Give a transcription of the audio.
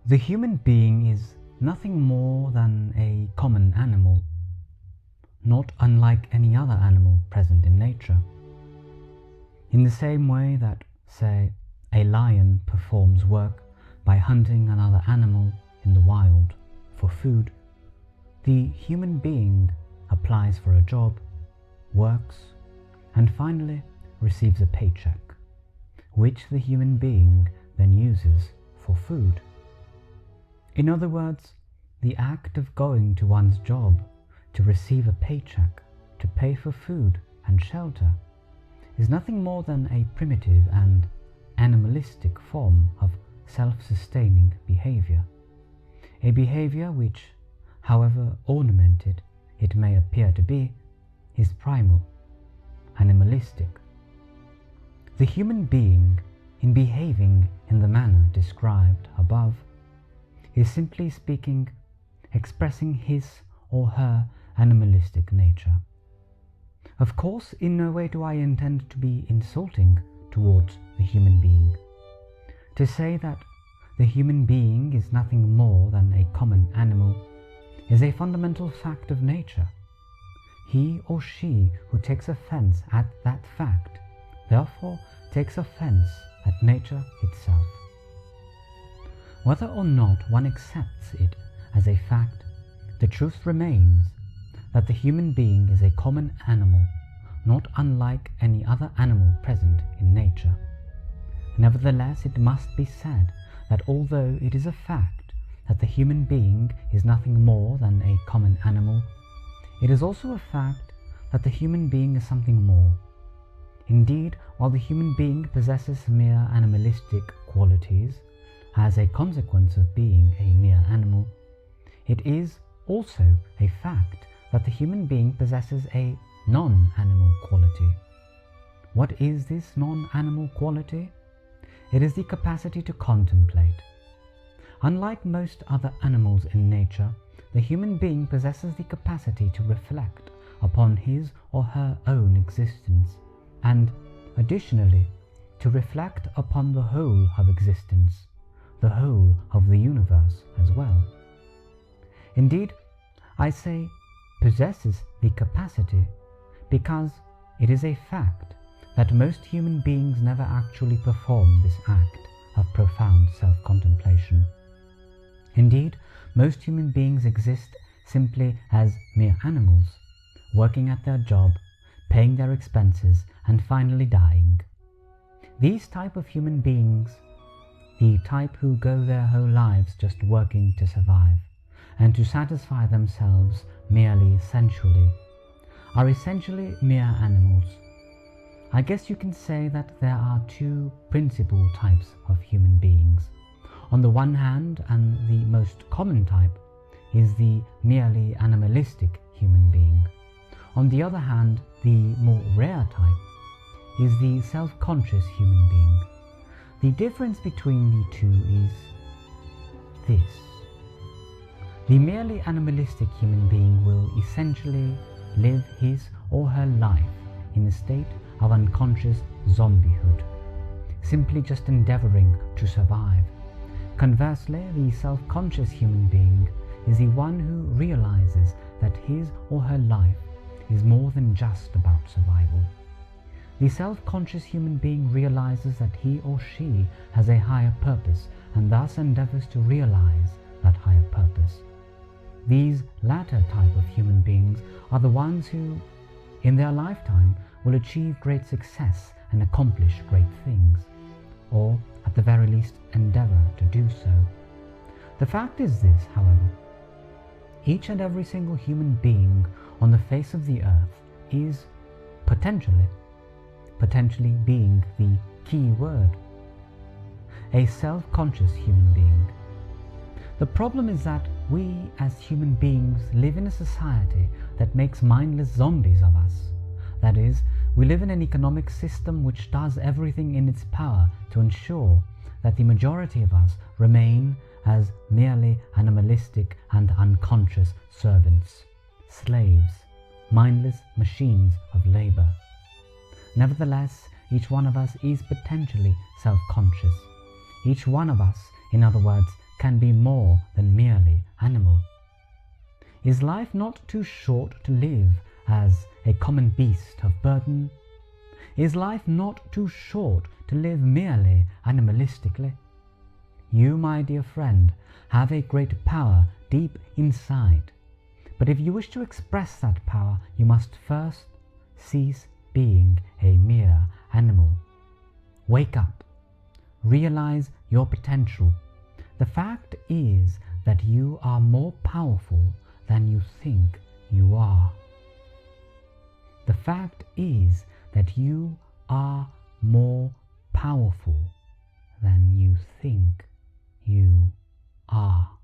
The human being is nothing more than a common animal, not unlike any other animal present in nature. In the same way that, say, a lion performs work by hunting another animal in the wild for food, the human being applies for a job, works, and finally receives a paycheck, which the human being then uses for food. In other words, the act of going to one's job to receive a paycheck to pay for food and shelter is nothing more than a primitive and animalistic form of self-sustaining behavior, a behavior which, however ornamented it may appear to be, is primal, animalistic. The human being, in behaving in the manner described above, is simply speaking expressing his or her animalistic nature. Of course, in no way do I intend to be insulting towards the human being. To say that the human being is nothing more than a common animal is a fundamental fact of nature. He or she who takes offense at that fact, therefore takes offense at nature itself. Whether or not one accepts it as a fact, the truth remains that the human being is a common animal, not unlike any other animal present in nature. Nevertheless, it must be said that although it is a fact that the human being is nothing more than a common animal, it is also a fact that the human being is something more. Indeed, while the human being possesses mere animalistic qualities, as a consequence of being a mere animal, it is also a fact that the human being possesses a non-animal quality. What is this non-animal quality? It is the capacity to contemplate. Unlike most other animals in nature, the human being possesses the capacity to reflect upon his or her own existence, and, additionally, to reflect upon the whole of existence, the whole of the universe as well. Indeed, I say possesses the capacity because it is a fact that most human beings never actually perform this act of profound self-contemplation. Indeed, most human beings exist simply as mere animals, working at their job, paying their expenses, and finally dying. These type of human beings, the type who go their whole lives just working to survive and to satisfy themselves merely sensually, are essentially mere animals. I guess you can say that there are two principal types of human beings. On the one hand, and the most common type, is the merely animalistic human being. On the other hand, the more rare type is the self-conscious human being. The difference between the two is this. The merely animalistic human being will essentially live his or her life in a state of unconscious zombiehood, simply just endeavoring to survive. Conversely, the self-conscious human being is the one who realizes that his or her life is more than just about survival. The self-conscious human being realizes that he or she has a higher purpose and thus endeavors to realize that higher purpose. These latter type of human beings are the ones who, in their lifetime, will achieve great success and accomplish great things, or at the very least endeavor to do so. The fact is this, however: each and every single human being on the face of the earth is potentially being the key word, a self-conscious human being. The problem is that we as human beings live in a society that makes mindless zombies of us. That is, we live in an economic system which does everything in its power to ensure that the majority of us remain as merely animalistic and unconscious servants, slaves, mindless machines of labor. Nevertheless, each one of us is potentially self-conscious. Each one of us, in other words, can be more than merely animal? Is life not too short to live as a common beast of burden? Is life not too short to live merely animalistically? You, my dear friend, have a great power deep inside, but if you wish to express that power, you must first cease being a mere animal. Wake up. Realize your potential. The fact is that you are more powerful than you think you are. The fact is that you are more powerful than you think you are.